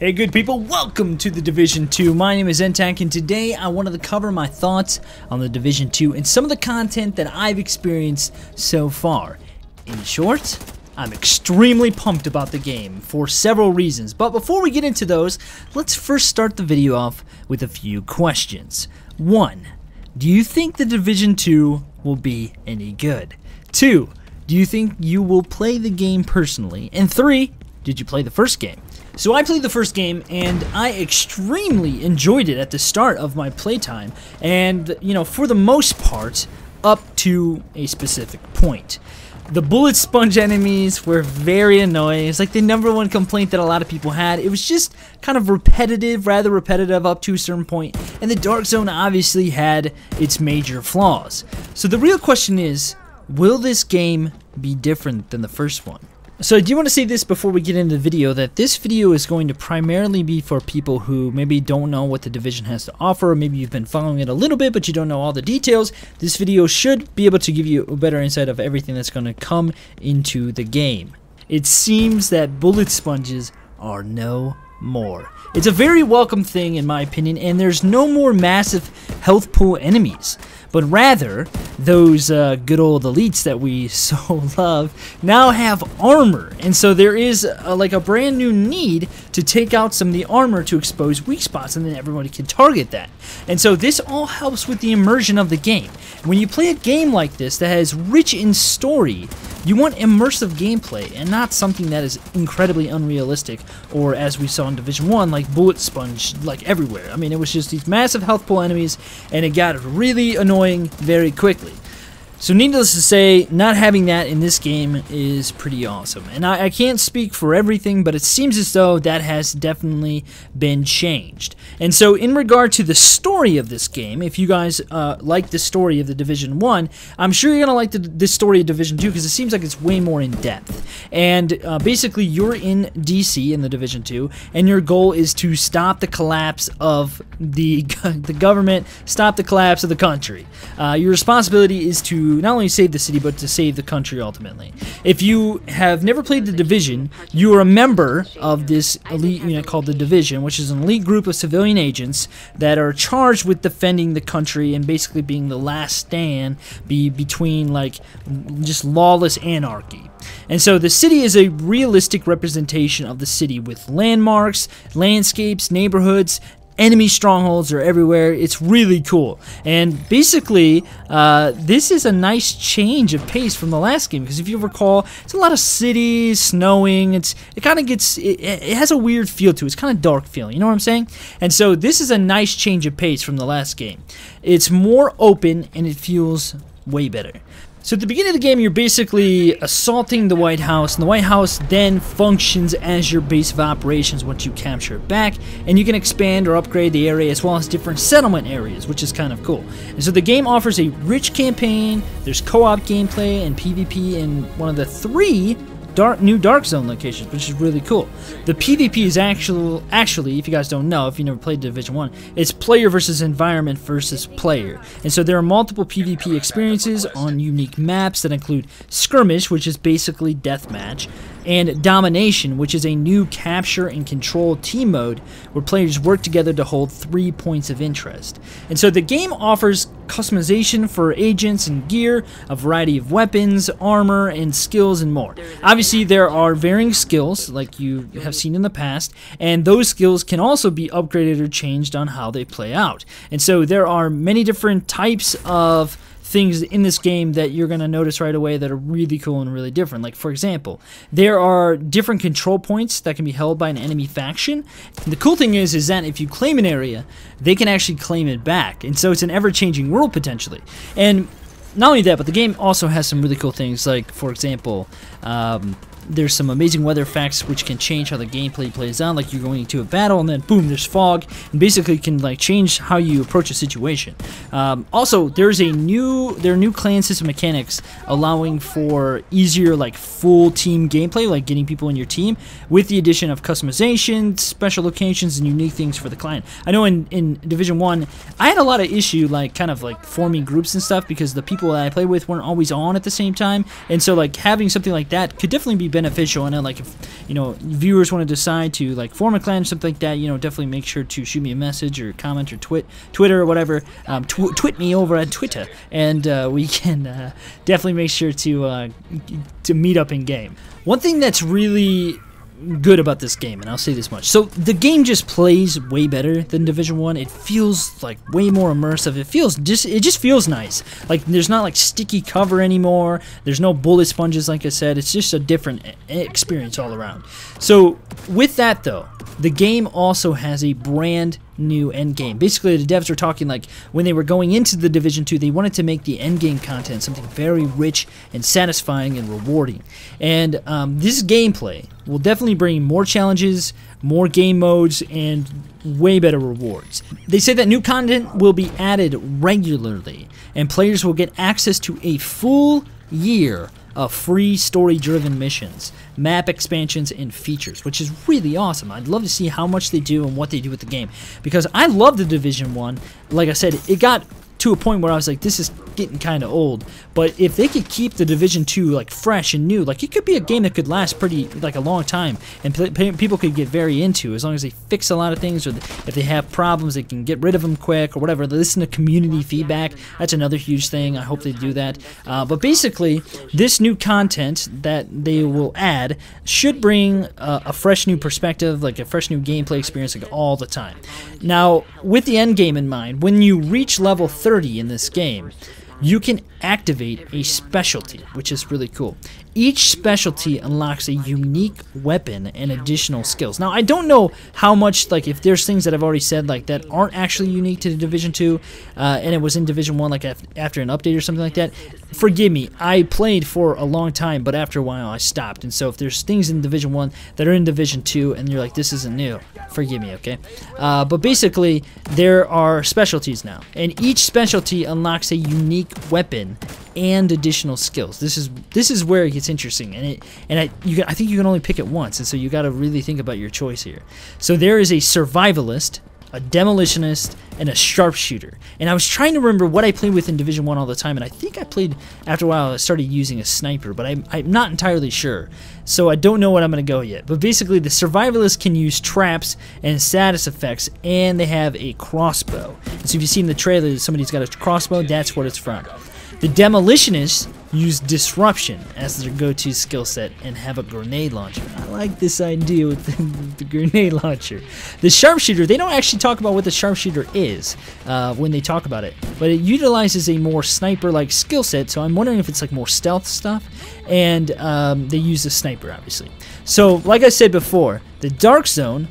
Hey good people, welcome to the Division 2. My name is eNtaK and today I wanted to cover my thoughts on the Division 2 and some of the content that I've experienced so far. In short, I'm extremely pumped about the game for several reasons, but before we get into those, let's first start the video off with a few questions. 1. Do you think the Division 2 will be any good? 2. Do you think you will play the game personally? And 3. Did you play the first game? So I played the first game and I extremely enjoyed it at the start of my playtime, and for the most part up to a specific point. The bullet sponge enemies were very annoying. It's like the #1 complaint that a lot of people had. It was just kind of repetitive, rather repetitive up to a certain point, and the Dark Zone obviously had its major flaws. So the real question is, will this game be different than the first one? So I do want to say this before we get into the video, that this video is going to primarily be for people who maybe don't know what the Division has to offer, or maybe you've been following it a little bit but you don't know all the details. This video should be able to give you a better insight of everything that's going to come into the game. It seems that bullet sponges are no more. It's a very welcome thing in my opinion, and there's no more massive health pool enemies, but rather those good old elites that we so love now have armor, and so there is like a brand new need to take out some of the armor to expose weak spots, and then everybody can target that. And so this all helps with the immersion of the game. When you play a game like this that is rich in story, you want immersive gameplay and not something that is incredibly unrealistic, or as we saw in Division 1, like bullet sponge like everywhere. I mean, it was just these massive health pool enemies, and it got really annoying very quickly. So needless to say, not having that in this game is pretty awesome. And I can't speak for everything, but it seems as though that has definitely been changed. And so in regard to the story of this game, if you guys like the story of the Division 1, I'm sure you're going to like the story of Division 2, because it seems like it's way more in depth. And basically you're in D.C. in the Division 2, and your goal is to stop the collapse of the government, stop the collapse of the country. Your responsibility is to not only save the city, but to save the country ultimately. If you have never played the Division, you are a member of this elite unit called the Division, which is an elite group of civilian agents that are charged with defending the country and basically being the last stand between like just lawless anarchy. And so the city is a realistic representation of the city with landmarks, landscapes, neighborhoods. Enemy strongholds are everywhere. It's really cool. And basically, this is a nice change of pace from the last game, because if you recall, it's a lot of cities, snowing. It kind of gets, it has a weird feel to it. It's kind of dark feeling, you know what I'm saying? And so this is a nice change of pace from the last game. It's more open and it feels way better. So at the beginning of the game, you're basically assaulting the White House, and the White House then functions as your base of operations once you capture it back, and you can expand or upgrade the area as well as different settlement areas, which is kind of cool. And so the game offers a rich campaign, there's co-op gameplay and PvP in one of the 3 new Dark Zone locations, which is really cool. The PvP is actually, if you guys don't know, if you never played Division 1, it's player versus environment versus player. And so there are multiple PvP experiences on unique maps that include Skirmish, which is basically deathmatch, and Domination, which is a new capture and control team mode where players work together to hold 3 points of interest. And so the game offers customization for agents and gear, a variety of weapons, armor, and skills, and more. Obviously, there are varying skills like you have seen in the past, and those skills can also be upgraded or changed on how they play out. And so there are many different types of things in this game that you're going to notice right away that are really cool and really different. Like, for example, there are different control points that can be held by an enemy faction. And the cool thing is that if you claim an area, they can actually claim it back. And so it's an ever-changing world potentially. And not only that, but the game also has some really cool things, like, for example, there's some amazing weather effects which can change how the gameplay plays out. Like, you're going into a battle and then boom, there's fog, and basically can like change how you approach a situation. Also, there are new clan system mechanics allowing for easier like full team gameplay, like getting people in your team, with the addition of customization, special locations, and unique things for the clan. I know in Division 1, I had a lot of issue like kind of like forming groups and stuff because the people that I play with weren't always on at the same time, and so like having something like that could definitely be better beneficial. I know, like, if, you know, viewers want to decide to, like, form a clan or something like that, you know, definitely make sure to shoot me a message or comment or Twitter or whatever. Twit me over at Twitter, and we can definitely make sure to meet up in game. One thing that's really good about this game, and I'll say this much, so the game just plays way better than Division 1. It feels like way more immersive. It just feels nice. Like, there's not like sticky cover anymore. There's no bullet sponges, like I said. It's just a different experience all around. So with that though, the game also has a brand new endgame. Basically, the devs were talking like when they were going into the Division 2, they wanted to make the endgame content something very rich and satisfying and rewarding. And this gameplay will definitely bring more challenges, more game modes, and way better rewards. They say that new content will be added regularly, and players will get access to a full year of free story-driven missions, map expansions, and features, which is really awesome. I'd love to see how much they do and what they do with the game, because I love the Division 1. Like I said, it got to a point where I was like, this is getting kind of old. But if they could keep the Division 2 like fresh and new, like it could be a game that could last pretty like a long time, and people could get very into, as long as they fix a lot of things, or if they have problems, they can get rid of them quick or whatever. They listen to community feedback. That's another huge thing. I hope they do that. But basically, this new content that they will add should bring a fresh new perspective, like a fresh new gameplay experience, like all the time. Now, with the end game in mind, when you reach level 30 in this game, you can activate a specialty, which is really cool. Each specialty unlocks a unique weapon and additional skills. Now, I don't know how much, like, if there's things that I've already said, like, that aren't actually unique to the Division 2, and it was in Division 1, like, after an update or something like that. Forgive me, I played for a long time, but after a while I stopped. And so if there's things in Division 1 that are in Division 2, and you're like, this isn't new, forgive me, okay? But basically, there are specialties now, and each specialty unlocks a unique weapon and additional skills. This is where it gets interesting, and I think you can only pick it once, and so you got to really think about your choice here. So there is a survivalist, a demolitionist, and a sharpshooter. And I was trying to remember what I played with in Division 1 all the time, and I think I played, after a while, I started using a sniper, but I'm not entirely sure. So I don't know what I'm going to go yet. But basically, the survivalist can use traps and status effects, and they have a crossbow. And so if you see in the trailer that somebody's got a crossbow, that's what it's from. The demolitionists use disruption as their go-to skill set and have a grenade launcher. I like this idea with the grenade launcher. The sharpshooter, they don't actually talk about what the sharpshooter is when they talk about it, but it utilizes a more sniper-like skill set, so I'm wondering if it's like more stealth stuff, and they use the sniper, obviously. So, like I said before, the Dark Zone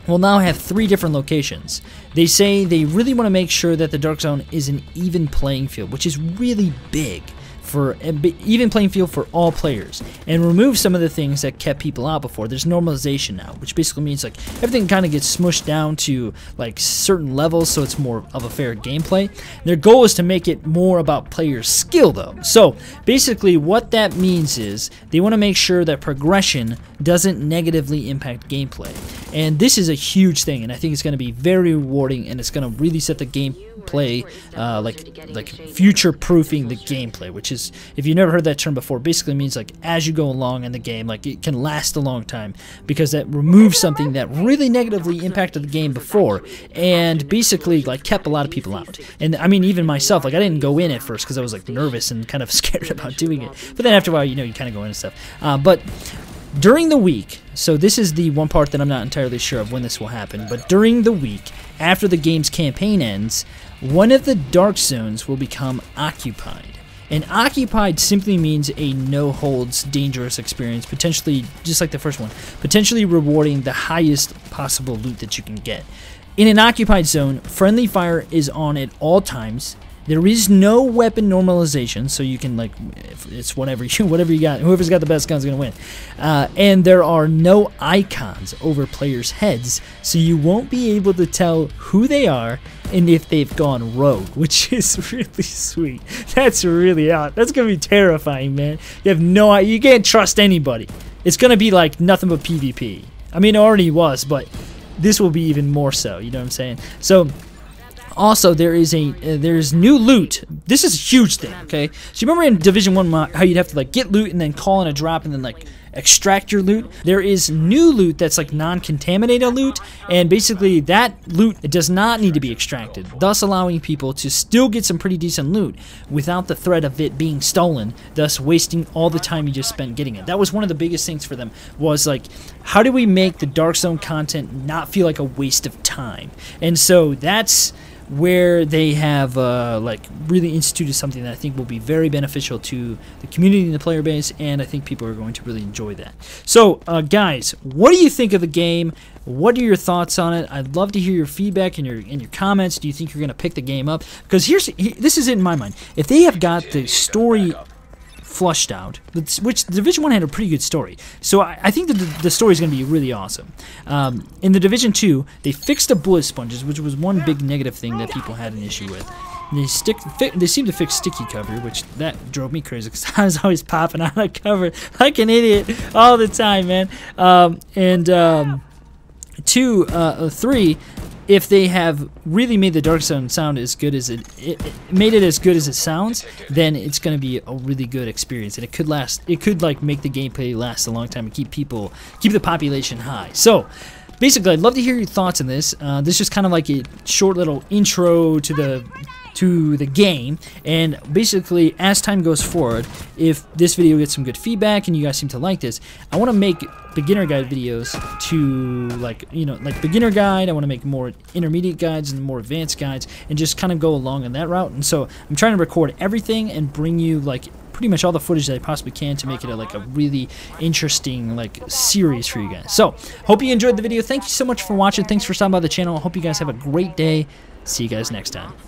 will now have 3 different locations. They say they really want to make sure that the Dark Zone is an even playing field, which is really big, for an even playing field for all players, and remove some of the things that kept people out before. There's normalization now, which basically means like everything kind of gets smushed down to like certain levels, so it's more of a fair gameplay. Their goal is to make it more about players' skill, though. So basically what that means is they want to make sure that progression doesn't negatively impact gameplay, and this is a huge thing, and I think it's going to be very rewarding, and it's going to really set the gameplay like future-proofing the gameplay, which is, if you've never heard that term before, basically means like as you go along in the game, like it can last a long time, because that removes something that really negatively impacted the game before, and basically like kept a lot of people out. And I mean, even myself, like I didn't go in at first because I was like nervous and kind of scared about doing it, but then after a while, you know, you kind of go in and stuff. But during the week, so this is the one part that I'm not entirely sure of when this will happen, but during the week, after the game's campaign ends, one of the Dark Zones will become occupied. And occupied simply means a no-holds, dangerous experience, potentially, just like the first one, potentially rewarding the highest possible loot that you can get. In an occupied zone, friendly fire is on at all times. There is no weapon normalization, so you can, like, it's whatever you got. Whoever's got the best gun's gonna win. And there are no icons over players' heads, so you won't be able to tell who they are and if they've gone rogue, which is really sweet. That's really out. That's gonna be terrifying, man. You can't trust anybody. It's gonna be like nothing but PvP. I mean, it already was, but this will be even more so. You know what I'm saying? So. Also, there's new loot. This is a huge thing, okay? So you remember in Division 1 how you'd have to like get loot and then call in a drop, and then like extract your loot. There is new loot that's like non-contaminated loot, and basically that loot does not need to be extracted, thus allowing people to still get some pretty decent loot without the threat of it being stolen, thus wasting all the time you just spent getting it. That was one of the biggest things for them, was like, how do we make the Dark Zone content not feel like a waste of time? And so that's where they have like really instituted something that I think will be very beneficial to the community and the player base, and I think people are going to really enjoy that. So guys, what do you think of the game? What are your thoughts on it? I'd love to hear your feedback and your comments. Do you think you're going to pick the game up? Because this is it in my mind. If they have got the story flushed out, which Division 1 had a pretty good story, so I think that the story is going to be really awesome. In the Division 2, they fixed the bullet sponges, which was one big negative thing that people had an issue with. They seem to fix sticky cover, which that drove me crazy because I was always popping out of cover like an idiot all the time, man. Three, if they have really made the Dark Zone sound as good as it made it as good as it sounds, then it's going to be a really good experience, and it could last. It could like make the gameplay last a long time and keep the population high. So basically, I'd love to hear your thoughts on this. This is just kind of like a short little intro to the game, and basically as time goes forward, if this video gets some good feedback and you guys seem to like this, I want to make beginner guide videos to like beginner guide. I want to make more intermediate guides and more advanced guides and just kind of go along on that route. And so I'm trying to record everything and bring you like pretty much all the footage that I possibly can to make it like a really interesting like series for you guys. So hope you enjoyed the video. Thank you so much for watching. Thanks for stopping by the channel. I hope you guys have a great day. See you guys next time.